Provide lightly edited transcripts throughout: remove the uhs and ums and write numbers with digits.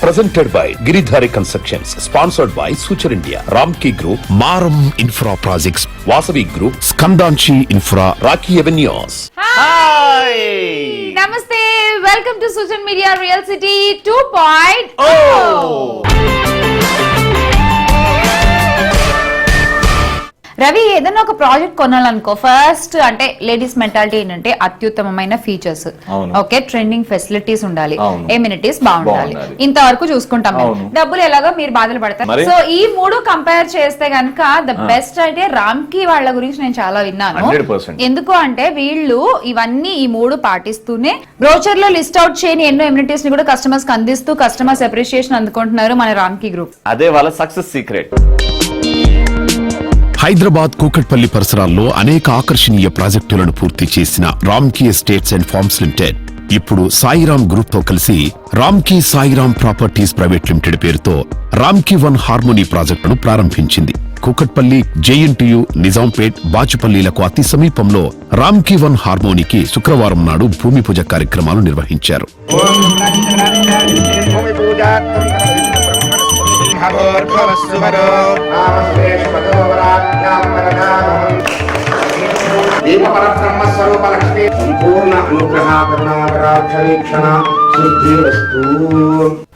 presented by Giridhari Constructions, sponsored by Suture India, Ramki Group, Maram Infra Projects, Vasavi Group, Skandanchi Infra, Rocky Avenues. Hi! Namaste! Welcome to Social Media Real City 2.0. Ravi ఏదైనా ఒక project కొనాలనుకో first అంటే ladies mentality ఏంటంటే అత్యుత్తమమైన features, okay, trending facilities ఉండాలి, amenities బాగుండాలి, ఇంతవరకు చూసుకుంటాం. డబ్బులు ఎలాగో మీరు బాధలు పడతారు. సో ఈ మూడు కంపేర్ చేస్తే గనక ద బెస్ట్ అయితే రామ్కి వాళ్ళ గురించి నేను చాలా విన్నాను. ఎందుకు అంటే వీళ్ళు ఇవన్నీ ఈ మూడు పాటిస్తూనే బ్రోచర్ లో లిస్ట్ అవుట్ చేయని ఎన్నో ఎమ్యూనిటీస్ ని కూడా కస్టమర్స్ కి అందిస్తూ కస్టమర్స్ అప్రిషియేషన్ అందుకుంటున్నారు మన రామ్కి గ్రూప్. అదే వాళ్ళ సక్సెస్ సీక్రెట్. హైదరాబాద్ కూకట్పల్లి పరిసరాల్లో అనేక ఆకర్షణీయ ప్రాజెక్టులను పూర్తి చేసిన Ramky estates and farms limited ఇప్పుడు సాయిరామ్ గ్రూప్ తో కలిసి Ramky Sairam properties private limited పేరుతో రామ్కీ వన్ హార్మోనీ ప్రాజెక్టును ప్రారంభించింది. కూకట్పల్లి, జేఎన్టీయు, నిజాంపేట్, బాచుపల్లిలకు అతి సమీపంలో రామ్కీ వన్ హార్మోనీకి శుక్రవారం నాడు భూమి పూజ కార్యక్రమాలు నిర్వహించారు.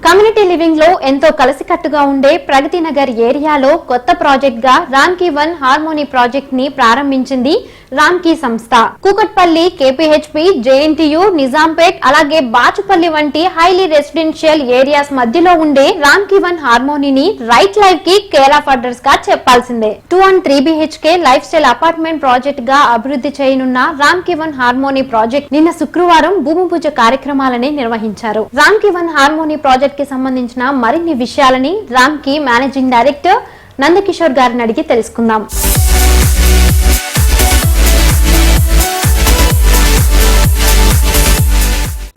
కమ్యూనిటీ లివింగ్ లో ఎంతో కలిసికట్టుగా ఉండే ప్రగతి నగర్ ఏరియాలో కొత్త ప్రాజెక్ట్ గా రామ్కీ వన్ హార్మోనీ ప్రాజెక్ట్ ని ప్రారంభించింది రామ్కీ సంస్థ. కూకట్పల్లి, కేపీహెచ్పి, జేఎన్టీయు, నిజాంపేట్ అలాగే బాచుపల్లి వంటి హైలీ రెసిడెన్షియల్ ఏరియాస్ మధ్యలో ఉండే రామ్కీ వన్ హార్మోనీని రైట్ లైఫ్ కి కేర్ ఆఫ్ అడ్రస్ గా చెప్పాల్సిందే. 2 and 3 BHK lifestyle apartment project గా అభివృద్ధి చేయనున్న రామ్కీ వన్ హార్మోనీ ప్రాజెక్ట్ నిన్న శుక్రవారం భూమి పూజ కార్యక్రమాలని నిర్వహించారు. రామ్కీ వన్ హార్మోనీ ప్రాజెక్ట్ కి సంబంధించిన మరిన్ని విషయాలని రామ్కీ మేనేజింగ్ డైరెక్టర్ నందకిషోర్ గారిని అడిగి తెలుసుకుందాం.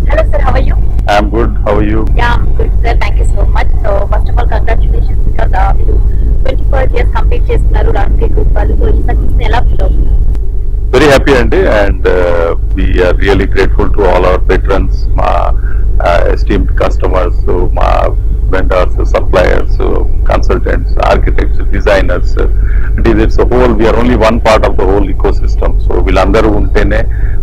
Hello sir, how are you? I'm good. How are you? Yeah, I'm good sir. Thank you so much. So first of all, congratulations because you 24 years complete చేస్తున్నారు Ramky group వాళ్ళు. So ఈ success ని ఎలా feel అవుతున్నారు? Very happy అండి, and we are really grateful to all our patrons, మా esteemed customers, మా vendors, suppliers, consultants, architects, designers. It's a whole, we are only one part of the whole ecosystem. So వీళ్ళందరూ ఉంటేనే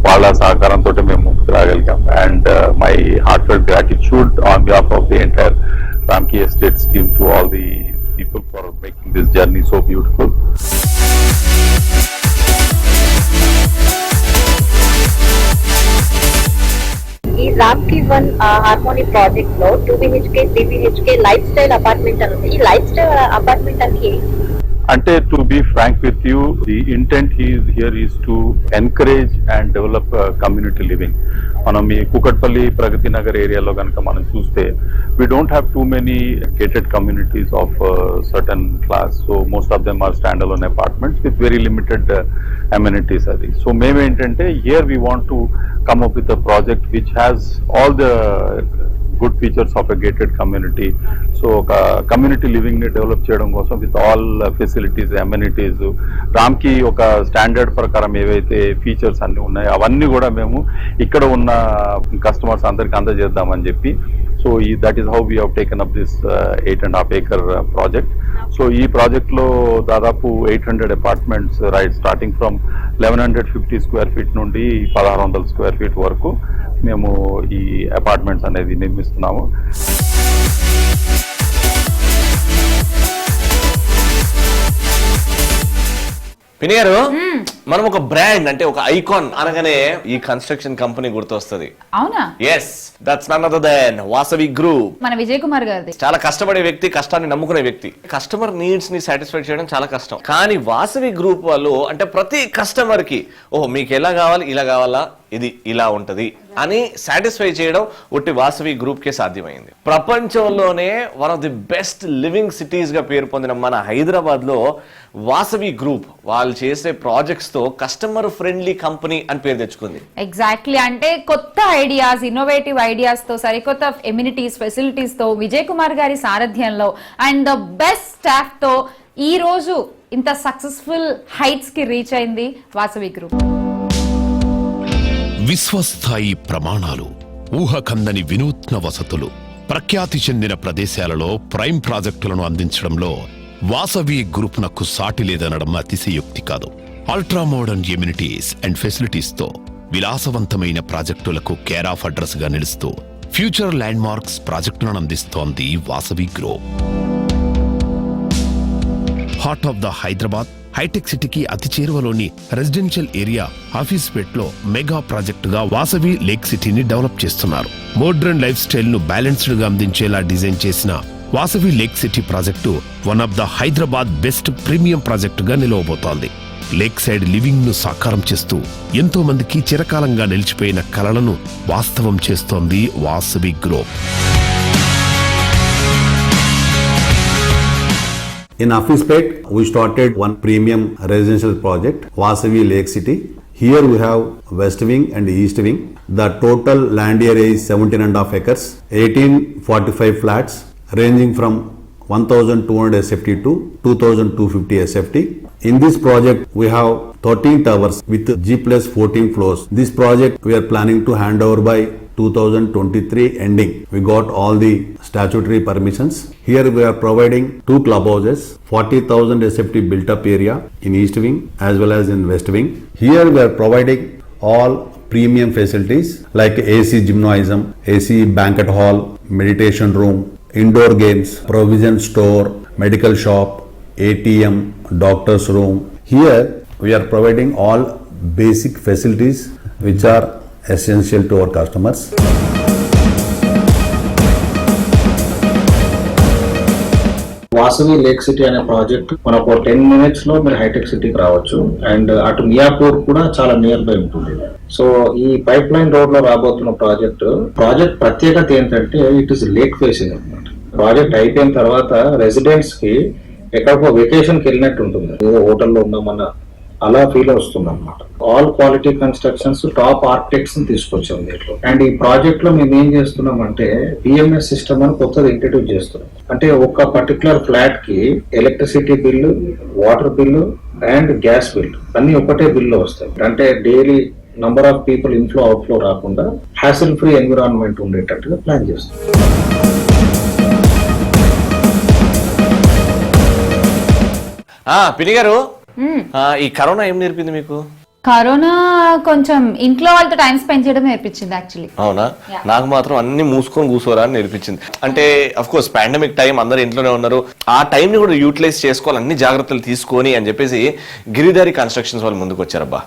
వాళ్ళ సహకారంతో మేము ముందుకు రాగలిగాం. And my heartfelt gratitude on behalf of the entire Ramkey Estates team to all the people for making this journey so beautiful. ఈ Ramky one harmony project లో 2 BHK 3 BHK lifestyle apartment అని ఉంది. ఈ లైఫ్ స్టైల్ అపార్ట్మెంట్ అంటే అంటే to be frank with you, the intent here is to encourage and develop community living. మనం ఈ కూకట్పల్లి, ప్రగతి నగర్ ఏరియాలో కనుక మనం చూస్తే we don't have too many gated communities of certain class, so most of them are standalone apartments with very limited amenities adi. So మేము ఏంటంటే here we want to come up with a project which has all the good features of a gated community. So community living ని develop చేయడం కోసం with all facilities, amenities, రామ్కి ఒక standard ప్రకారం ఏవైతే features అన్ని ఉన్నాయో అవన్నీ కూడా మేము ఇక్కడ ఉన్న కస్టమర్స్ అందరికి అందజేద్దామని చెప్పి. So that is how we have taken up this 8.5 acre project. So ఈ ప్రాజెక్ట్ లో దాదాపు 800 apartments, right starting from 1150 square feet నుండి 1600 స్క్వేర్ ఫీట్ వరకు మేము ఈ అపార్ట్మెంట్స్ అనేది నిర్మిస్తున్నాము. పిని గారు, మనం ఒక బ్రాండ్ అంటే ఒక ఐకాన్ అనగానే ఈ కన్స్ట్రక్షన్ కంపెనీ గుర్తొస్తుంది. అవునా? Yes, that's none other than Vasavi group. మన విజయ్ కుమార్ గారిది. చాలా కష్టపడే వ్యక్తి, కష్టాన్ని నమ్ముకునే వ్యక్తి. కస్టమర్ నీడ్స్ ని సాటిస్ఫై చేయడం చాలా కష్టం. కానీ వాసవి గ్రూప్ వాళ్ళు అంటే ప్రతి కస్టమర్ కి ఓహో మీకు ఎలా కావాలి, ఇలా కావాలా, ఇది ఇలా ఉంటది అని సాటిస్ఫై చేయడం ఒట్టి వాసవి గ్రూప్ కే సాధ్యమైంది. ప్రపంచంలోనే one of the best living cities గా పేరు పొందిన మన హైదరాబాద్ లో వాసవి గ్రూప్ వాళ్ళు చేసే ప్రాజెక్ట్స్ తో కస్టమర్ ఫ్రెండ్లీ కంపెనీ అని పేరు తెచ్చుకుంది. ఎగ్జాక్ట్లీ, అంటే కొత్త ఐడియాస్, ఇన్నోవేటివ్ ఐడియాస్ తో, సరికొత్త ఎమ్యూనిటీస్, ఫెసిలిటీస్ తో, విజయ్ కుమార్ గారి సారథ్యంలో అండ్ ద బెస్ట్ స్టాఫ్ తో ఈ రోజు ఇంత సక్సెస్ఫుల్ హైట్స్ కి రీచ్ అయింది వాసవి గ్రూప్. విశ్వస్థాయి ప్రమాణాలు, ఊహకందని వినూత్న వసతులు, ప్రఖ్యాతి చెందిన ప్రదేశాలలో ప్రైమ్ ప్రాజెక్టులను అందించడంలో వాసవి గ్రూప్ నకు సాటి లేదనడం అతిశయోక్తి కాదు. Ultra modern amenities and facilities తో విలాసవంతమైన ప్రాజెక్టులకు కేర్ ఆఫ్ అడ్రస్ గా నిలుస్తూ ఫ్యూచర్ ల్యాండ్ మార్క్స్ ప్రాజెక్టులను అందిస్తోంది Vasavi group. Heart of the Hyderabad hitech సిటీకి అతి చేరువలోని రెసిడెన్షియల్ ఏరియా ఆఫీస్పేట్ లో మెగా ప్రాజెక్టుగా వాసవి లేక్ సిటీని డెవలప్ చేస్తున్నారు. మోడ్రన్ లైఫ్ స్టైల్ ను బ్యాలెన్స్డ్ గా అందించేలా డిజైన్ చేసిన Vasavi lake city project one of the Hyderabad best premium ప్రాజెక్టుగా నిలవబోతోంది. లేక్ సైడ్ లివింగ్ ను సాకారం చేస్తూ ఎంతో మందికి చిరకాలంగా నిలిచిపోయిన కలలను వాస్తవం చేస్తోంది Vasavi group. In Affispet, we started one premium residential project, Vasavi Lake City. Here we have West Wing and East Wing. The total land area is 17.5 acres, 1845 flats ranging from 1,200 SFT to 2,250 SFT. In this project, we have 13 towers with G+14 floors. This project we are planning to hand over by 2023 ending. We got all the statutory permissions. Here we are providing 2 clubhouses, 40,000 SFT built up area in East Wing as well as in West Wing. Here we are providing all premium facilities like AC gymnasium, AC banquet hall, meditation room, indoor games, provision store, medical shop, ATM, doctor's room. Here we are providing all basic facilities which are essential to our customers. Vasavi lake city అనే project మనకు 10 minutes లో మీరు hitech సిటీకి రావచ్చు. And అటు మియాపూర్ కూడా చాలా near by ఉంటుంది. సో ఈ పైప్ లైన్ రోడ్ లో రాబోతున్న ప్రాజెక్ట్ ప్రత్యేకత ఏంటంటే ఇట్ ఇస్ లేక్ ఫేసింగ్ అన్నమాట. ప్రాజెక్ట్ అయిపోయిన తర్వాత రెసిడెంట్స్ కి ఎక్కడికో వెకేషన్ కి వెళ్ళినట్టు ఉంటుంది, ఏదో హోటల్లో ఉన్నామన్న అలా ఫీల్ వస్తుంది అనమాట. All quality constructions top architects ని తీసుకొచ్చాం దీంట్లో. అండ్ ఈ ప్రాజెక్ట్ లో మేము ఏం చేస్తున్నాం అంటే పిఎంఎస్ సిస్టమ్ అని కొత్తది ఇంట్రడ్యూస్ చేస్తున్నాం. అంటే ఒక పర్టికులర్ ఫ్లాట్ కి electricity bill, water bill and gas bill అన్ని ఒకటే బిల్లు వస్తాయి. అంటే daily number of people inflow outflow రాకుండా హ్యాసిల్ ఫ్రీ ఎన్విరాన్మెంట్ ఉండేటట్టుగా ప్లాన్ చేస్తాం. పిని గారు, ఈ కరోనా ఏం నేర్పింది మీకు? కరోనా కొంచెం ఇంట్లో వాళ్ళతో టైం స్పెండ్ చేయడం నేర్పించింది యాక్చువల్లీ. అవునా? నాకు మాత్రం అన్ని మూసుకొని కూర్చోరా అని నేర్పించింది. అంటే అఫ్ కోర్స్ పాండమిక్ టైం, అందరు ఇంట్లోనే ఉన్నారు, ఆ టైం ని కూడా యూటిలైజ్ చేసుకోవాలి, అన్ని జాగ్రత్తలు తీసుకొని అని చెప్పేసి గిరిధారి కన్స్ట్రక్షన్స్ వాళ్ళు ముందుకు వచ్చారబ్బా.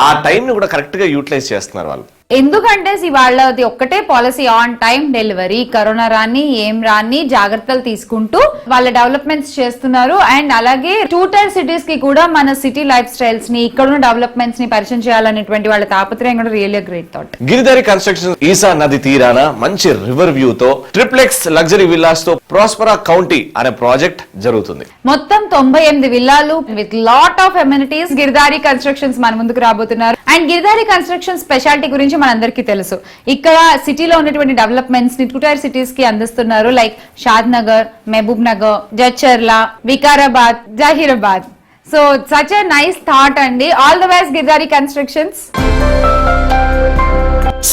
ఆ టైం ని కూడా కరెక్ట్ గా యూటిలైజ్ చేస్తున్నారు వాళ్ళు. ఎందుకంటే వాళ్ళది ఒక్కటే policy, on time delivery. Corona రాని ఏం రాని జాగ్రత్తలు తీసుకుంటూ వాళ్ళ డెవలప్మెంట్స్ చేస్తున్నారు. అండ్ అలాగే 2 tier సిటీస్ కి కూడా మన సిటీ లైఫ్ స్టైల్స్ ని, ఇక్కడున్న డెవలప్మెంట్స్ ని పరిచయం చేయాలనేటువంటి వాళ్ళ తాపత్రయం కూడా really great thought. Giridhari construction Esa నది తీరాన మంచి రివర్ వ్యూ తో ట్రిప్లెక్స్ లగ్జరీ విల్లాస్ తో ప్రాస్పరా కౌంటీ అనే ప్రాజెక్ట్ జరుగుతుంది. మొత్తం 98 విల్లాలు with lot of amenities Giridhari constructions మన ముందుకు రాబోతున్నారు. అండ్ గిరిధారి కన్స్ట్రక్షన్ స్పెషాలిటీ గురించి మనందరికీ తెలుసు. ఇక్కడ సిటీలో ఉన్నటువంటి డెవలప్మెంట్స్ ని 2 tier సిటీస్ కి అందిస్తున్నారు. Like Shad Nagar, Mahbub Nagar, Jadcherla, Vikarabad, Zaheerabad. So such a nice thought అండి. All the best Giridhari constructions.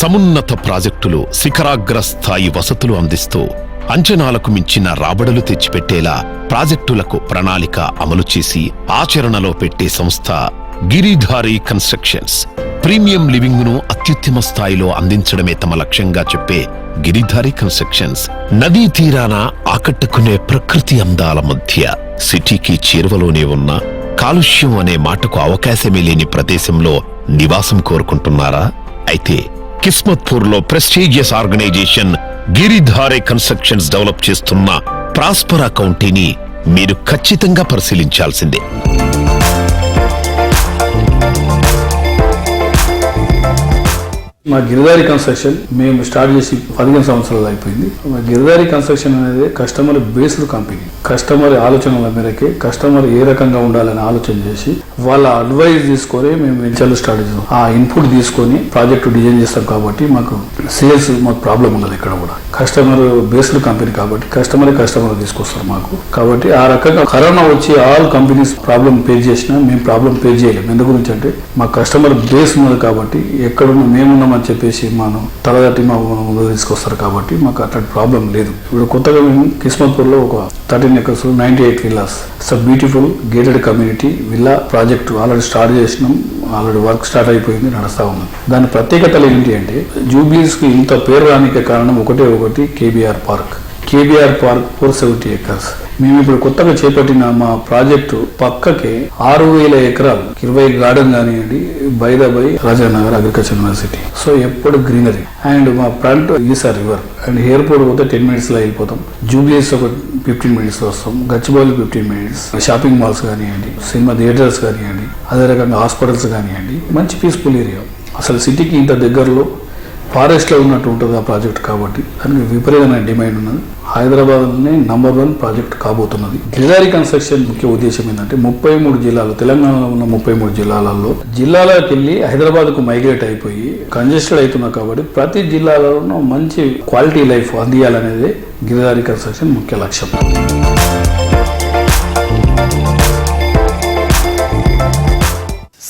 సమున్నత ప్రాజెక్టులు, శిఖరాగ్ర స్థాయి వసతులు అందిస్తూ అంచనాలకు మించిన రాబడులు తెచ్చిపెట్టేలా ప్రాజెక్టులకు ప్రణాళిక అమలు చేసి ఆచరణలో పెట్టే సంస్థ గిరిధారి కన్స్ట్రక్షన్స్. ప్రీమియం లివింగ్ ను అత్యుత్తమ స్థాయిలో అందించడమే తమ లక్ష్యంగా చెప్పే గిరిధారి కన్స్ట్రక్షన్స్ నదీ తీరాన ఆకట్టుకునే ప్రకృతి అందాల మధ్య సిటీకి చేరువలోనే ఉన్న కాలుష్యం అనే మాటకు అవకాశమే లేని ప్రదేశంలో నివాసం కోరుకుంటున్నారా? అయితే కిస్మత్పూర్ లో prestigious organisation Giridhari constructions develop చేస్తున్న ప్రాస్పరా కౌంటీని మీరు ఖచ్చితంగా పరిశీలించాల్సిందే. మా గిరిధారి కన్స్ట్రక్షన్ మేము స్టార్ట్ చేసి 15 సంవత్సరాలు అయిపోయింది. మా గిరిధారి కన్స్ట్రక్షన్ అనేది కస్టమర్ బేస్డ్ కంపెనీ. కస్టమర్ ఆలోచనల మేరకే కస్టమర్ ఏ రకంగా ఉండాలని ఆలోచన చేసి వాళ్ళ అడ్వైజ్ తీసుకొని మేము వెంచర్లు స్టార్ట్ చేసాం. ఆ ఇన్పుట్ తీసుకొని ప్రాజెక్టు డిజైన్ చేస్తాం. కాబట్టి మాకు సేల్స్ మాకు ప్రాబ్లం ఉండదు. ఇక్కడ కూడా కస్టమర్ బేస్డ్ కంపెనీ కాబట్టి కస్టమర్ తీసుకొస్తారు మాకు. కాబట్టి ఆ రకంగా కరోనా వచ్చి ఆల్ కంపెనీస్ ప్రాబ్లం ఫేస్ చేసినా మేము ప్రాబ్లం ఫేస్ చేయలేము. ఎందు గురించి అంటే మా కస్టమర్ బేస్ ఉన్నది కాబట్టి ఎక్కడున్న మేమున్నాం అని చెప్పేసి మనం తలదట్టి మా ముందు తీసుకొస్తారు కాబట్టి మాకు అట్లాంటి ప్రాబ్లం లేదు. ఇప్పుడు కొత్తగా మేము కిస్మత్పూర్లో ఒక 13 acres 98 villas. It's a beautiful gated community villa project already start చేసినాం. ఆల్రెడీ వర్క్ స్టార్ట్ అయిపోయింది, నడుస్తూ ఉంది. దాని ప్రత్యేకతలు ఏంటి అంటే జూబ్లీస్కి ఇంత పేరు రానికి కారణం ఒకటి KBR park. KBR park 470 acres. మేము ఇప్పుడు కొత్తగా చేపట్టిన మా ప్రాజెక్టు పక్కకి 6,000 ఎకరాలు 20 గార్డెన్ కానివ్వండి, by Rajanagar agriculture university. So ఎప్పుడు గ్రీనరీ అండ్ మా front Esa river and airport పోతే 10 minutes లో వెళ్ళిపోతాం. జూబ్లీస్ ఒక 15 minutes లో వస్తాం. గచ్చిబౌలి 15 minutes. షాపింగ్ మాల్స్ కానివ్వండి, సినిమా థియేటర్స్ కానివ్వండి, అదే రకంగా హాస్పిటల్స్ కానివ్వండి, మంచి పీస్ఫుల్ ఏరియా. అసలు సిటీకి ఇంత దగ్గరలో ఫారెస్ట్ లో ఉన్నట్టు ఉంటుంది ఆ ప్రాజెక్ట్ కాబట్టి దానికి విపరీతమైన డిమాండ్ ఉన్నది. హైదరాబాద్లోనే #1 ప్రాజెక్ట్ కాబోతున్నది. గిరిదారి కన్స్ట్రక్షన్ ముఖ్య ఉద్దేశం ఏంటంటే 33 జిల్లాలు, తెలంగాణలో ఉన్న 33 జిల్లాలలో జిల్లాలకు వెళ్ళి హైదరాబాద్ కు మైగ్రేట్ అయిపోయి కంజెస్టెడ్ అవుతున్నా కాబట్టి ప్రతి జిల్లాలోనూ మంచి క్వాలిటీ లైఫ్ అందియాలనేది గిరిదారి కన్స్ట్రక్షన్ ముఖ్య లక్ష్యం.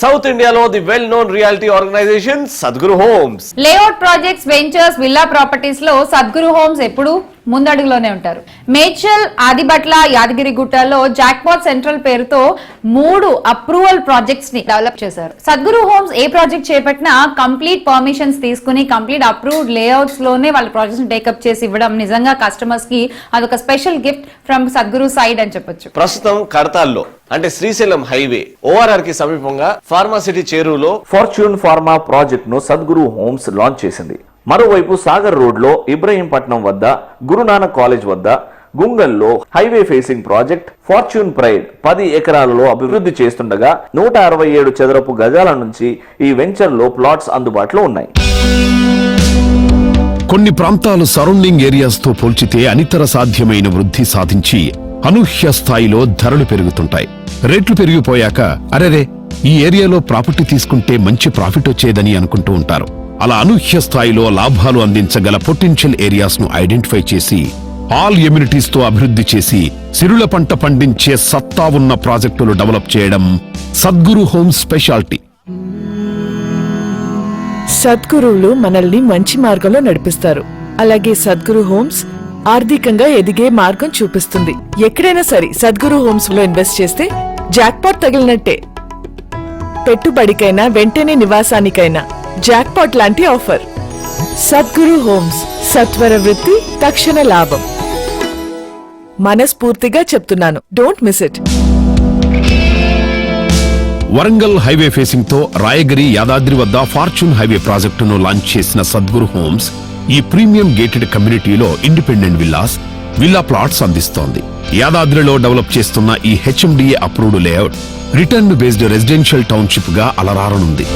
సౌత్ ఇండియాలో the well known reality organisation Sadguru homes. Layout projects, ventures, villa properties లో సద్గురు హోమ్స్ ఎప్పుడు ముందడుగులోనే ఉంటారు. మేడ్చల్, ఆదిబట్ల, యాదగిరిగుట్టలో జాక్పాట్ సెంట్రల్ పేరుతో 3 అప్రూవల్ ప్రాజెక్ట్స్ ని డెవలప్ చేశారు. సద్గురు హోమ్స్ ఏ ప్రాజెక్ట్ చేపట్టినా కంప్లీట్ పర్మిషన్స్ తీసుకుని కంప్లీట్ అప్రూవ్డ్ లేఅవుట్స్ లోనే వాళ్ళ ప్రాజెక్ట్స్ ని టేకప్ చేసి ఇవ్వడం నిజంగా కస్టమర్స్ కి అదొక special gift from Sadguru side అని చెప్పొచ్చు. ప్రస్తుతం కడతాల్లో అంటే శ్రీశైలం హైవే ORR కి సమీపంగా ఫార్మాసిటీ చేరువులో ఫార్చ్యూన్ ఫార్మా ప్రాజెక్ట్ ను సద్గురు హోమ్స్ లాంచ్ చేసింది. మరోవైపు సాగర్ రోడ్ లో ఇబ్రహీంపట్నం వద్ద, గురునానక్ కాలేజ్ వద్ద, గుంగల్లో highway facing project fortune pride 10 ఎకరాలలో అభివృద్ధి చేస్తుండగా 167 చదరపు గజాల నుంచి ఈ వెంచర్ లో ప్లాట్స్ అందుబాటులో ఉన్నాయి. కొన్ని ప్రాంతాలు సరౌండింగ్ ఏరియాస్ తో పోల్చితే అనితర సాధ్యమైన వృద్ధి సాధించి అనూహ్య స్థాయిలో ధరలు పెరుగుతుంటాయి. రేట్లు పెరిగిపోయాక అరెరే ఈ ఏరియాలో ప్రాపర్టీ తీసుకుంటే మంచి ప్రాఫిట్ వచ్చేదని అనుకుంటూ ఉంటారు. అలా అనూహ్య స్థాయిలో లాభాలు అందించగల పొటెన్షియల్ ఏరియాస్ ను ఐడెంటిఫై చేసి ఆల్ ఎమ్యూనిటీస్ తో అభివృద్ధి చేసి సిరుల పంట పండించే సత్తా ఉన్న ప్రాజెక్టులు డెవలప్ చేయడం సద్గురు హోమ్స్ స్పెషాలిటీ. సద్గురువులు మనల్ని మంచి మార్గంలో నడిపిస్తారు. అలాగే సద్గురు హోమ్స్ ఆర్థికంగా ఎదిగే మార్గం చూపిస్తుంది. ఎక్కడైనా సరే సద్గురు హోమ్స్ లో ఇన్వెస్ట్ చేస్తే జాక్పాట్ తగిలినట్టే. పెట్టుబడికైనా వెంటనే నివాసానికైనా జాక్పాట్ లాంటి ఆఫర్. సద్గురు హోమ్స్, సత్వర వృత్తి, తక్షణ లాభం. మనస్ఫూర్తిగా చెప్తున్నాను, don't miss it. Warangal highway facing తో రాయగిరి, యాదాద్రి వద్ద ఫార్చ్యూన్ హైవే ప్రాజెక్టును లాంచ్ చేసిన సద్గురు హోమ్స్ ఈ ప్రీమియం గేటెడ్ కమ్యూనిటీలో ఇండిపెండెంట్ విల్లా ప్లాట్స్ అందిస్తోంది. యాదాద్రిలో డెవలప్ చేస్తున్న ఈ HMDA approved layout return based residential township గా అలరారనుంది.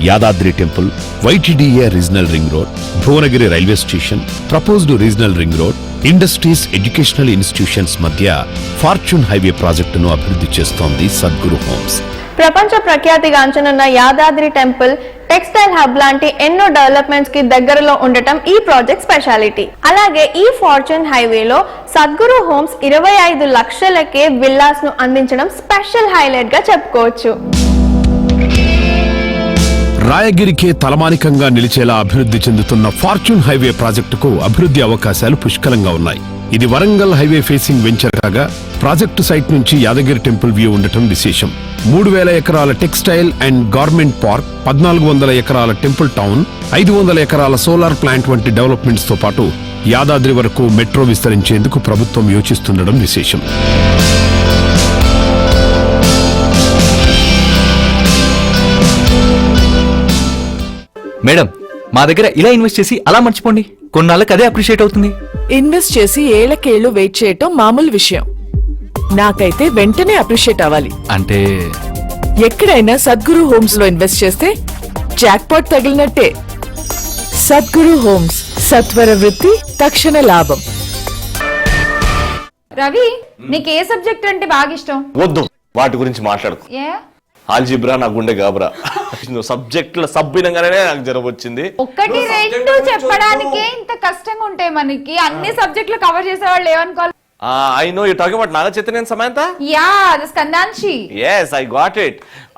Yadadri temple, YTDA regional ring road, Bhuvanagiri railway station, proposed regional ring road, industries, educational institutions మధ్య ఫార్చ్యూన్ హైవే ప్రాజెక్టును అభివృద్ధి చేస్తోంది సద్గురు హోమ్స్. ప్రపంచ ప్రఖ్యాతిగాంచనున్న యాదాద్రి టెంపుల్, టెక్స్టైల్ హబ్ లాంటి ఎన్నో డెవలప్మెంట్స్ కి దగ్గరలో ఉండటం ఈ ప్రాజెక్ట్ స్పెషాలిటీ. అలాగే ఈ ఫార్చ్యూన్ హైవేలో సద్గురు హోమ్స్ 25 లక్షలకే విల్లాస్ ను అందించడం స్పెషల్ హైలైట్ గా చెప్పుకోవచ్చు. రాయగిరికే తలమానికంగా నిలిచేలా అభివృద్ధి చెందుతున్న ఫార్చ్యూన్ హైవే ప్రాజెక్టుకు అభివృద్ధి అవకాశాలు పుష్కలంగా ఉన్నాయి. ఇది వరంగల్ హైవే ఫేసింగ్ వెంచర్ కాగా ప్రాజెక్టు సైట్ నుంచి యాదగిరి టెంపుల్ వ్యూ ఉండటం విశేషం. 3000 ఎకరాల టెక్స్టైల్ అండ్ గార్మెంట్ పార్క్, 1400 ఎకరాల టెంపుల్ టౌన్, 500 ఎకరాల సోలార్ ప్లాంట్ వంటి డెవలప్మెంట్స్ తో పాటు యాదాద్రి వరకు మెట్రో విస్తరించేందుకు ప్రభుత్వం యోచిస్తుండడం విశేషం. మేడం, మా దగ్గర ఇలా ఇన్వెస్ట్ చేసి అలా మర్చిపోండి, కొన్నాళ్ళకి అదే అప్రిషియేట్ అవుతుంది. ఇన్వెస్ట్ చేసి ఏళ్లకేళ్లు వెయిట్ చేయటం మామూలు విషయం. నాకైతే వెంటనే అప్రిషియేట్ అవ్వాలి. అంటే ఎక్కడైనా సద్గురు హోమ్స్ లో ఇన్వెస్ట్ చేస్తే జాక్పాట్ తగిలినట్టే. సద్గురు హోమ్స్, సత్వర వృత్తి, తక్షణ లాభం. రవి, నీకు ఏ సబ్జెక్ట్ అంటే బాగా ఇష్టం? వద్దు, వాటి గురించి మాట్లాడుకో. ఆల్జిబ్రా నా గుండె గాబరా. సబ్జెక్టుల సబ్బినంగానే నాకు జ్వరం వచ్చింది. 1, 2 చెప్పడానికే ఇంత కష్టంగా ఉంటాయి మనకి. అన్ని సబ్జెక్టులు కవర్ చేసేవాళ్ళు ఏమనుకోవాలి? I know you're talking about Naga Chaitanya and Samantha? Yeah, the Skandanshi. Yes, I got it.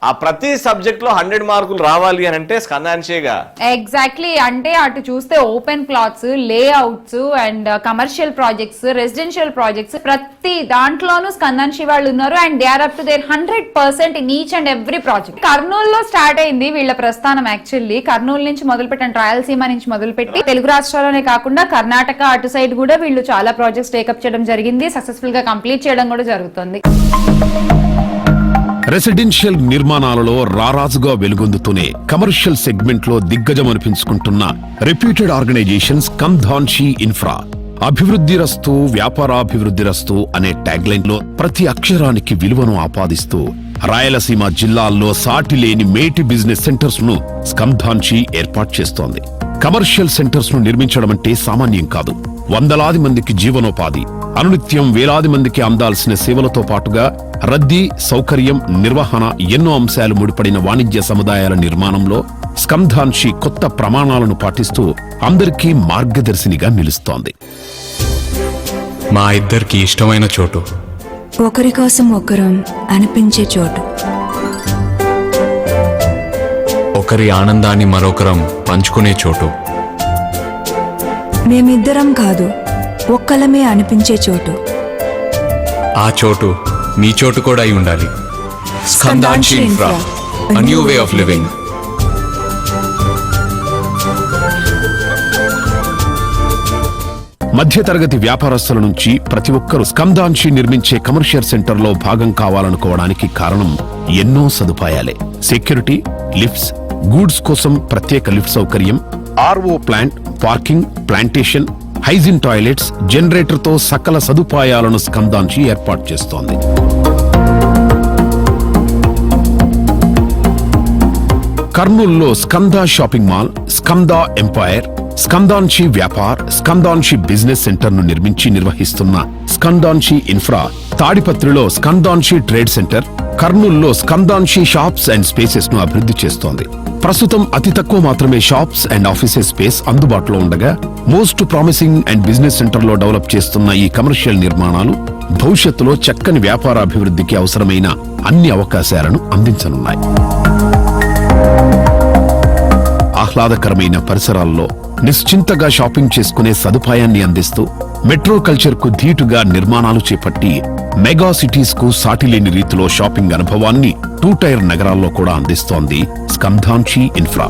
ఆ ప్రతి సబ్జెక్ట్ లో 100 మార్కులు రావాలి అని అంటే స్కందాన్షిగా. ఎగ్జాక్ట్లీ, అంటే అటు చూస్తే open plots, layouts and commercial projects, residential projects, ప్రతి దాంట్లోనూ స్కందాన్షి వాళ్ళు ఉన్నారు. And they are up to there 100% in each and every project. కర్నూలులో స్టార్ట్ అయింది వీళ్ళ ప్రస్థానం. యాక్చువల్లీ కర్నూలు నుంచి మొదలు పెట్టండి, రాయలసీమ నుంచి మొదలుపెట్టి తెలుగు రాష్ట్రాల్లోనే కాకుండా కర్ణాటక అటు సైడ్ కూడా వీళ్ళు చాలా ప్రాజెక్ట్స్ టేకప్ చేయడం జరిగింది. సక్సెస్ఫుల్ గా కంప్లీట్ చేయడం కూడా జరుగుతుంది. రెసిడెన్షియల్ నిర్మాణాలలో రారాజుగా వెలుగొందుతూనే కమర్షియల్ సెగ్మెంట్ లో దిగ్గజం అనిపించుకుంటున్న రెప్యూటెడ్ ఆర్గనైజేషన్ స్కంధాన్షి ఇన్ఫ్రా. అభివృద్ధి రస్తు వ్యాపారాభివృద్ధి రస్తు అనే ట్యాగ్ లైన్ లో ప్రతి అక్షరానికి విలువను ఆపాదిస్తూ రాయలసీమ జిల్లాల్లో సాటి లేని మేటి బిజినెస్ సెంటర్స్ ను స్కంధాన్షి ఏర్పాటు చేస్తోంది. కమర్షియల్ సెంటర్స్ ను నిర్మించడం అంటే సామాన్యం కాదు. వందలాది మందికి జీవనోపాధి, అనునిత్యం వేలాది మందికి అందాల్సిన సేవలతో పాటుగా రద్దీ, సౌకర్యం, నిర్వహణ ఎన్నో అంశాలు ముడిపడిన వాణిజ్య సముదాయాల నిర్మాణంలో స్కంధాన్షి కొత్త ప్రమాణాలను పాటిస్తూ అందరికీ మార్గదర్శినిగా నిలుస్తోంది. మా ఇద్దరికి ఇష్టమైన చోటు, ఒకరి కోసం ఒకరం అనిపించే చోటు, ఒకరి ఆనందాన్ని మరొకరం పంచుకునే చోటు, మేమిద్దరం కాదు ఒక్కలమే అనిపించే చోటు. ఆ చోటు మీ చోటు కూడా అయి ఉండాలి. స్కంధాన్షి infra, a new way of living. మధ్యతరగతి వ్యాపారస్తుల నుంచి ప్రతి ఒక్కరూ స్కంధాన్షి నిర్మించే కమర్షియల్ సెంటర్లో భాగం కావాలనుకోవడానికి కారణం ఎన్నో సదుపాయాలే. సెక్యూరిటీ, లిఫ్ట్స్, గూడ్స్ కోసం ప్రత్యేక లిఫ్ట్ సౌకర్యం, RO plant, parking, plantation, hygiene toilets, జనరేటర్తో సకల సదుపాయాలను స్కంధాన్షి ఏర్పాటు చేస్తోంది. కర్నూలులో Skanda shopping mall, Skanda empire, Skandanshi Vyapar, Skandanshi business centre ను నిర్మించి నిర్వహిస్తున్న స్కందాన్షి ఇన్ఫ్రా, తాడిపత్రిలో స్కందాన్షి ట్రేడ్ సెంటర్, కర్నూలులో స్కందాన్షి షాప్స్ అండ్ స్పేసెస్ ను అభివృద్ధి చేస్తోంది. ప్రస్తుతం అతి తక్కువ మాత్రమే షాప్స్ అండ్ ఆఫీసెస్ స్పేస్ అందుబాటులో ఉండగా most promising and business centre లో డెవలప్ చేస్తున్న ఈ కమర్షియల్ నిర్మాణాలు భవిష్యత్తులో చక్కని వ్యాపార అభివృద్ధికి అవసరమైన అన్ని అవకాశాలను అందించనున్నాయి. ఆహ్లాదకరమైన పరిసరాల్లో నిశ్చింతగా షాపింగ్ చేసుకునే సదుపాయాన్ని అందిస్తూ మెట్రో కల్చర్ కు ధీటుగా నిర్మాణాలు చేపట్టి మెగా సిటీస్ కు సాటిలేని రీతిలో షాపింగ్ అనుభవాన్ని 2 టైర్ నగరాల్లో కూడా అందిస్తోంది స్కంధాన్షి ఇన్ఫ్రా.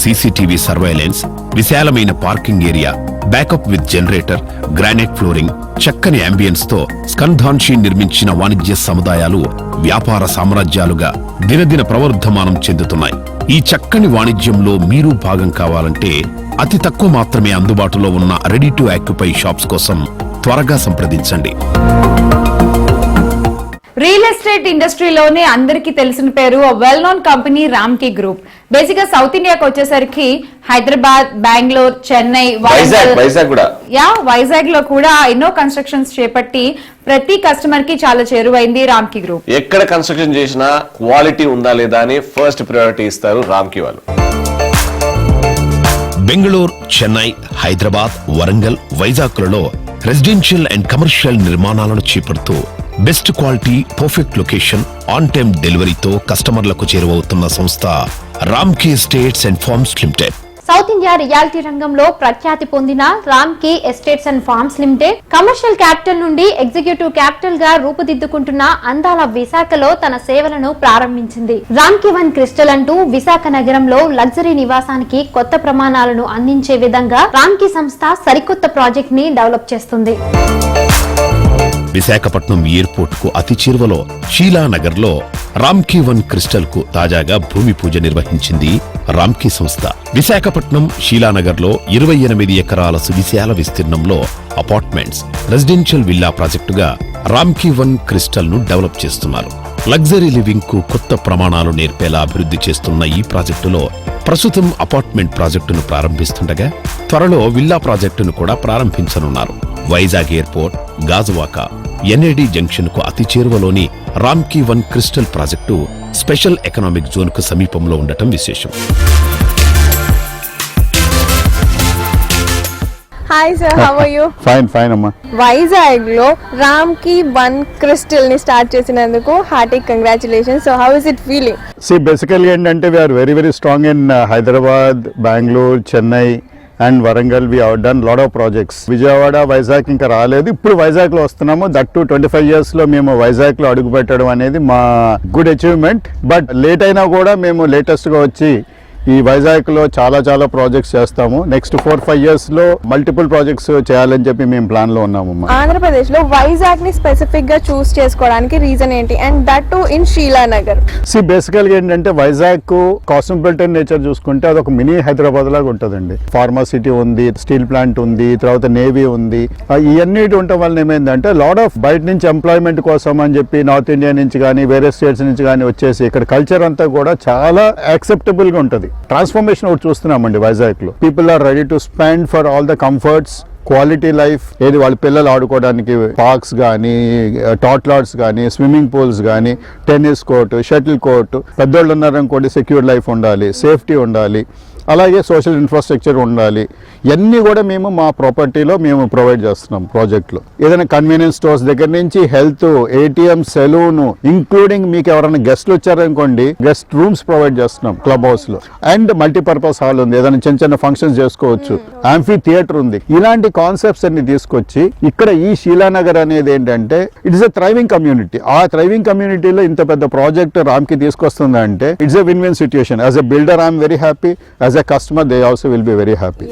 సీసీటీవీ సర్వైలెన్స్, విశాలమైన parking area, backup with generator, granite flooring, చక్కని అంబియన్స్ తో స్కంధాన్షి నిర్మించిన వాణిజ్య సముదాయాలు వ్యాపార సామ్రాజ్యాలుగా దినదిన ప్రవర్ధమానం చెందుతున్నాయి. ఈ చక్కని వాణిజ్యంలో మీరు భాగం కావాలంటే అతి తక్కువ మాత్రమే అందుబాటులో ఉన్న రెడీ టు ఆక్యుపై షాప్స్ కోసం త్వరగా సంప్రదించండి. రియల్ ఎస్టేట్ ఇండస్ట్రీలోనే అందరికీ తెలిసిన పేరు well known company Ramky group. Basic గా సౌత్ ఇండియాకి వచ్చేసరికి హైదరాబాద్, బెంగళూరు, చెన్నై, వైజాగ్ లో కూడా ఎన్నో కన్స్ట్రక్షన్స్ చేపట్టి ప్రతి కస్టమర్ కి చాలా చేరువైంది రామ్కీ గ్రూప్. ఎక్కడ కన్స్ట్రక్షన్ చేసినా క్వాలిటీ ఉందా లేదా అని ఫస్ట్ ప్రయారిటీ ఇస్తారు రామ్కీ వాళ్ళు. బెంగళూరు, చెన్నై, హైదరాబాద్, వరంగల్, వైజాగ్లలో రెసిడెన్షియల్ అండ్ కమర్షియల్ నిర్మాణాలను చేపడుతూ best quality, perfect location, on time డెలివరీతో కస్టమర్లకు చేరువవుతున్న సంస్థ Ramky estates and farms limited. South India realty రంగంలో ప్రఖ్యాతి పొందిన Ramky estates and farms limited commercial capital నుండి ఎగ్జిక్యూటివ్ క్యాపిటల్ గా రూపుదిద్దుకుంటున్న అందాల విశాఖలో తన సేవలను ప్రారంభించింది. రామ్కీ 1 క్రిస్టల్ అంటూ విశాఖ నగరంలో లగ్జరీ నివాసానికి కొత్త ప్రమాణాలను అందించే విధంగా రామ్కీ సంస్థ సరికొత్త ప్రాజెక్ట్ ని డెవలప్ చేస్తుంది. విశాఖపట్నం ఎయిర్పోర్ట్ కు అతి చేరువలో షీలానగర్ లో రామ్కీ 1 క్రిస్టల్ కు తాజాగా భూమి పూజ నిర్వహించింది రామ్కీ సంస్థ. విశాఖపట్నం షీలానగర్ లో 28 ఎకరాల సువిశాల విస్తీర్ణంలో అపార్ట్మెంట్స్, రెసిడెన్షియల్ విల్లా ప్రాజెక్టుగా రామ్కీ 1 క్రిస్టల్ ను డెవలప్ చేస్తున్నారు. లగ్జరీ లివింగ్ కు కొత్త ప్రమాణాలు నేర్పేలా అభివృద్ధి చేస్తున్న ఈ ప్రాజెక్టులో ప్రస్తుతం అపార్ట్మెంట్ ప్రాజెక్టును ప్రారంభిస్తుండగా త్వరలో విల్లా ప్రాజెక్టును కూడా ప్రారంభించనున్నారు. Vizag airport, Gajuwaka, NAD junction కు అతి చేరువలోని Ramky 1 crystal project special economic zone కు సమీపంలో ఉండటం విశేషం. Hi sir, how are you? Fine అమ్మా. వైజాగ్ లో రామ్ కి వన్ క్రిస్టల్ ని స్టార్ట్ చేసినందుకు హార్టిక్ congratulations. So how is it feeling? బేసికల్గా ఏంటంటే we are very very strong in Hyderabad, Bengaluru, Chennai and Warangal. We have done lot of projects. Vijayawada, Vizag ఇంకా రాలేదు, ఇప్పుడు వైజాగ్ లో వస్తున్నాము. దట్ టు 25 years లో మేము వైజాగ్ లో అడుగు పెట్టడం అనేది మా గుడ్ అచీవ్మెంట్. బట్ లేట్ అయినా కూడా మేము లేటెస్ట్ గా వచ్చి ఈ వైజాగ్ లో చాలా ప్రాజెక్ట్స్ చేస్తాము. నెక్స్ట్ 4-5 years లో మల్టిపుల్ ప్రాజెక్ట్స్ చేయాలని చెప్పి మేము ప్లాన్ లో ఉన్నాము. ఆంధ్రప్రదేశ్ లో వైజాగ్ ని స్పెసిఫిక్ గా చూస్ చేసుకోవడానికి రీజన్ ఏంటి? And that to in Sheela Nagar. బేసికల్ గా ఏంటంటే వైజాగ్ కాస్మోపాలిటన్ నేచర్ చూసుకుంటే అది ఒక మినీ హైదరాబాద్ లాగా ఉంటుందండి. ఫార్మా సిటీ ఉంది, స్టీల్ ప్లాంట్ ఉంది, తర్వాత నేవీ ఉంది. ఇవన్నీ ఉండటం వల్ల ఏమైందంటే లాట్ ఆఫ్ బయట నుంచి ఎంప్లాయ్మెంట్ కోసం అని చెప్పి నార్త్ ఇండియా నుంచి కానీ వేరే స్టేట్స్ నుంచి కానీ వచ్చేసి ఇక్కడ కల్చర్ అంతా కూడా చాలా యాక్సెప్టబుల్ గా ఉంటుంది. ట్రాన్స్ఫర్మేషన్ ఒకటి చూస్తున్నామండి వైజాగ్ లో. People are ready to spend for all the comforts, quality life. ఏది వాళ్ళ పిల్లలు ఆడుకోవడానికి పార్క్స్ కానీ, టాట్లాట్స్ కానీ, స్విమ్మింగ్ పూల్స్ కానీ, టెన్నిస్ కోర్టు, షటిల్ కోర్టు. పెద్దోళ్ళు ఉన్నారనుకోండి, సెక్యూర్ లైఫ్ ఉండాలి, సేఫ్టీ ఉండాలి, అలాగే సోషల్ ఇన్ఫ్రాస్ట్రక్చర్ ఉండాలి. ఇవన్నీ కూడా మేము మా ప్రాపర్టీలో మేము ప్రొవైడ్ చేస్తున్నాం ప్రాజెక్ట్లో. ఏదైనా కన్వీనియన్స్ స్టోర్స్ దగ్గర నుంచి హెల్త్, ఏటీఎం, సెలూన్, ఇంక్లూడింగ్ మీకు ఎవరైనా గెస్ట్లు వచ్చారనుకోండి, గెస్ట్ రూమ్స్ ప్రొవైడ్ చేస్తున్నాం క్లబ్ హౌస్ లో. అండ్ మల్టీపర్పస్ హాల్ ఉంది, ఏదైనా చిన్న ఫంక్షన్స్ చేసుకోవచ్చు. యాంఫీ థియేటర్ ఉంది. ఇలాంటి కాన్సెప్ట్స్ అన్ని తీసుకొచ్చి ఇక్కడ ఈ శీలానగర్ అనేది ఏంటంటే ఇట్స్ ఎ థ్రైవింగ్ కమ్యూనిటీ. ఆ థ్రైవింగ్ కమ్యూనిటీలో ఇంత పెద్ద ప్రాజెక్ట్ రామ్కి తీసుకొస్తుంది అంటే it's a win-win situation. As a builder I'm very happy, as a customer they also will be very happy.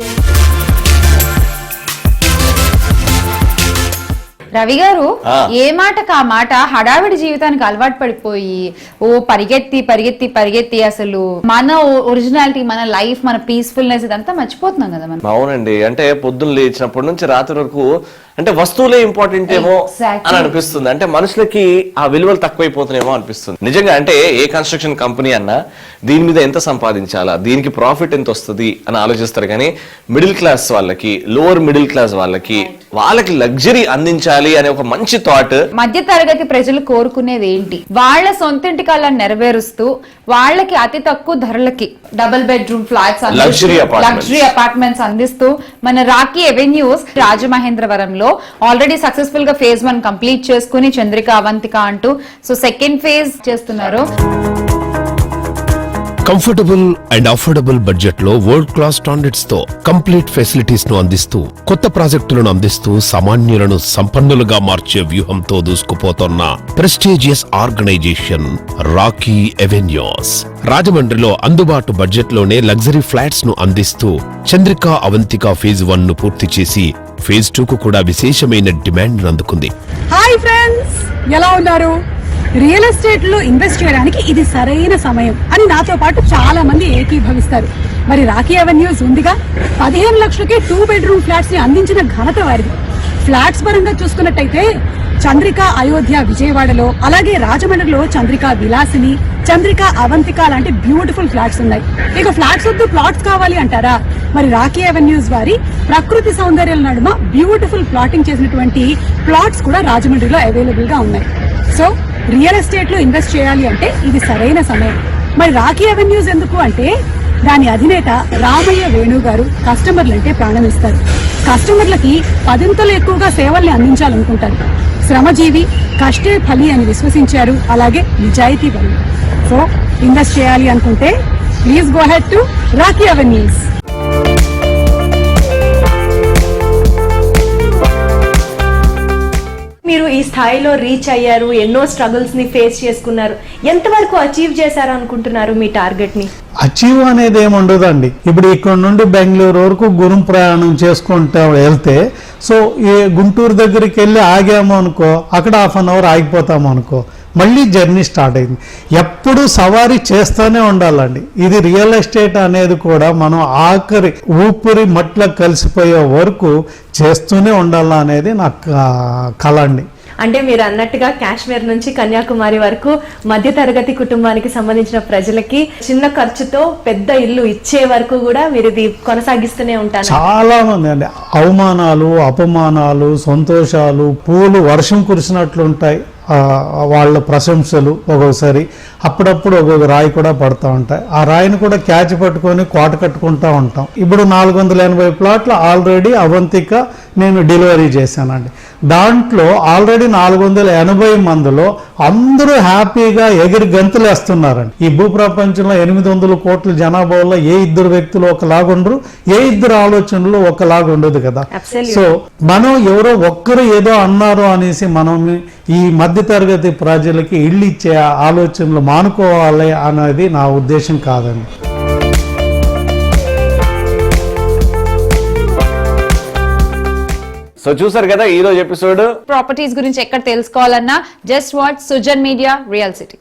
Ravi గారు, ఏ మాటకు ఆ మాట హడావిడి జీవితానికి అలవాటు పడిపోయి పరిగెత్తి అసలు మన ఒరిజినాలిటీ, మన లైఫ్, మన పీస్ఫుల్నెస్ ఇదంతా మర్చిపోతున్నాం కదా మనం. అవునండి, అంటే పొద్దున్న లేచినప్పటి నుంచి రాత్రి వరకు అంటే వస్తువులే ఇంపార్టెంట్ ఏమో అని అనిపిస్తుంది. అంటే మనుషులకి ఆ విలువలు తక్కువైపోతున్నాయేమో అనిపిస్తుంది నిజంగా. అంటే ఏ కన్స్ట్రక్షన్ కంపెనీ అన్నా దీని మీద ఎంత సంపాదించాలా, దీనికి ప్రాఫిట్ ఎంత వస్తుంది అని ఆలోచిస్తారు. కానీ మిడిల్ క్లాస్ వాళ్ళకి, లోవర్ మిడిల్ క్లాస్ వాళ్ళకి లగ్జరీ అందించాలి అనే ఒక మంచి థాట్. మధ్య తరగతి ప్రజలు కోరుకునేది ఏంటి? వాళ్ళ సొంతింటి కళ్ళని నెరవేరుస్తూ వాళ్ళకి అతి తక్కువ ధరలకి double bedroom flats, luxury apartments అందిస్తూ మన రాకీ అవెన్యూస్ రాజమహేంద్రవరంలో ఆల్రెడీ సక్సెస్ఫుల్ గా phase 1 కంప్లీట్ చేసుకుని చంద్రిక, అవంతిక అంటూ సో సెకండ్ ఫేజ్ చేస్తున్నారు. కంఫర్టబుల్ అండ్ అఫోర్డబుల్ బడ్జెట్ లో వరల్డ్ క్లాస్ స్టాండర్డ్స్ తో కంప్లీట్ ఫెసిలిటీస్ ను అందిస్తూ, కొత్త ప్రాజెక్టులను అందిస్తూ సామాన్యులను సంపన్నులుగా మార్చే వ్యూహంతో దూసుకుపోతున్న ప్రెస్టీజియస్ ఆర్గనైజేషన్ రాకీ అవెన్యూస్. రాజమండ్రిలో అందుబాటు బడ్జెట్ లోనే లగ్జరీ ఫ్లాట్స్ ను అందిస్తూ చంద్రిక, అవంతిక phase 1 ను పూర్తి చేసి phase 2 కు కూడా విశేషమైన డిమాండ్ అందుకుంది. హాయ్ ఫ్రెండ్స్, ఎలా ఉన్నారు? రియల్ ఎస్టేట్ లో ఇన్వెస్ట్ చేయడానికి ఇది సరైన సమయం అని నాతో పాటు చాలా మంది ఏకీభవిస్తారు. మరి రాకీ అవెన్యూస్ ఉందిగా, 15 లక్షలకే 2 bedroom ఫ్లాట్స్ ని అందించిన ఘనత వారిది. ఫ్లాట్స్ పరంగా చూసుకున్నట్టయితే చంద్రిక అయోధ్య విజయవాడలో, అలాగే రాజమండ్రిలో చంద్రిక విలాసిని, చంద్రిక అవంతిక లాంటి బ్యూటిఫుల్ ఫ్లాట్స్ ఉన్నాయి. ఇక ఫ్లాట్స్ వద్దు ప్లాట్స్ కావాలి అంటారా? మరి రాకీ అవెన్యూస్ వారి ప్రకృతి సౌందర్యాల నడుమ బ్యూటిఫుల్ ప్లాటింగ్ చేసినటువంటి ప్లాట్స్ కూడా రాజమండ్రిలో అవైలబుల్ గా ఉన్నాయి. సో రియల్ ఎస్టేట్ లో ఇన్వెస్ట్ చేయాలి అంటే ఇది సరైన సమయం. మరి రాకీ అవెన్యూస్ ఎందుకు అంటే దాని అధినేత రామయ్య వేణు గారు కస్టమర్లంటే ప్రాణం ఇస్తారు. కస్టమర్లకి 10 ఎక్కువగా సేవల్ని అందించాలనుకుంటారు. శ్రమజీవి, కష్టే ఫలి అని విశ్వసించారు, అలాగే నిజాయితీ పరులు. సో ఇన్వెస్ట్ చేయాలి అనుకుంటే please go head to Rocky avenues. మీరు ఈ స్థాయిలో రీచ్ అయ్యారు, ఎన్నో స్ట్రగుల్స్ ని ఫేస్ చేసుకున్నారు. ఎంతవరకు అచీవ్ చేశారు అనుకుంటున్నారు మీ టార్గెట్ ని? అచీవ్ అనేది ఏమి ఉండదండి. ఇప్పుడు ఇక్కడ నుండి బెంగళూరు వరకు గుర్రం ప్రయాణం చేసుకుంటూ వెళ్తే, సో ఈ గుంటూరు దగ్గరికి వెళ్ళి ఆగాము అనుకో, అక్కడ 1/2 hour ఆగిపోతాము అనుకో, మళ్ళీ జర్నీ స్టార్ట్ అయింది. ఎప్పుడు సవారీ చేస్తూనే ఉండాలండి. ఇది రియల్ ఎస్టేట్ అనేది కూడా మనం ఆఖరి ఊపిరి మట్ల కలిసిపోయే వరకు చేస్తూనే ఉండాలనేది నాకు కళ అండి. అంటే మీరు అన్నట్టుగా కాశ్మీర్ నుంచి కన్యాకుమారి వరకు మధ్య తరగతి కుటుంబానికి సంబంధించిన ప్రజలకి చిన్న ఖర్చుతో పెద్ద ఇల్లు ఇచ్చే వరకు కూడా మీరు ఇది కొనసాగిస్తూనే ఉంటారు. చాలా మంది అండి అవమానాలు, అపమానాలు, సంతోషాలు, పూలు వర్షం కురిసినట్లుంటాయి. వాళ్ళ ప్రశంసలు, ఒక్కొక్కసారి అప్పుడప్పుడు ఒక్కొక్క రాయి కూడా పడుతూ ఉంటాయి. ఆ రాయిని కూడా క్యాచ్ పట్టుకొని కోట కట్టుకుంటూ ఉంటాం. ఇప్పుడు 480 ప్లాట్లు ఆల్రెడీ అవంతిక నేను డెలివరీ చేశానండి. దాంట్లో ఆల్రెడీ 480 మందిలో అందరూ హ్యాపీగా ఎగిరి గంతులు వేస్తున్నారండి. ఈ భూప్రపంచంలో 800 కోట్ల జనాభాలో ఏ ఇద్దరు వ్యక్తులు ఒకలాగుండరు, ఏ ఇద్దరు ఆలోచనలు ఒకలాగా ఉండదు కదా. సో మనం ఎవరో ఒక్కరు ఏదో అన్నారు అనేసి మనం ఈ మధ్యతరగతి ప్రజలకి ఇళ్ళు ఇచ్చే ఆలోచనలు మానుకోవాలి అనేది నా ఉద్దేశం కాదండి. సో చూసారు కదా ఈ రోజు ఎపిసోడ్. ప్రాపర్టీస్ గురించి ఎక్కడ తెలుసుకోవాలన్నా just watch Sujan media real city.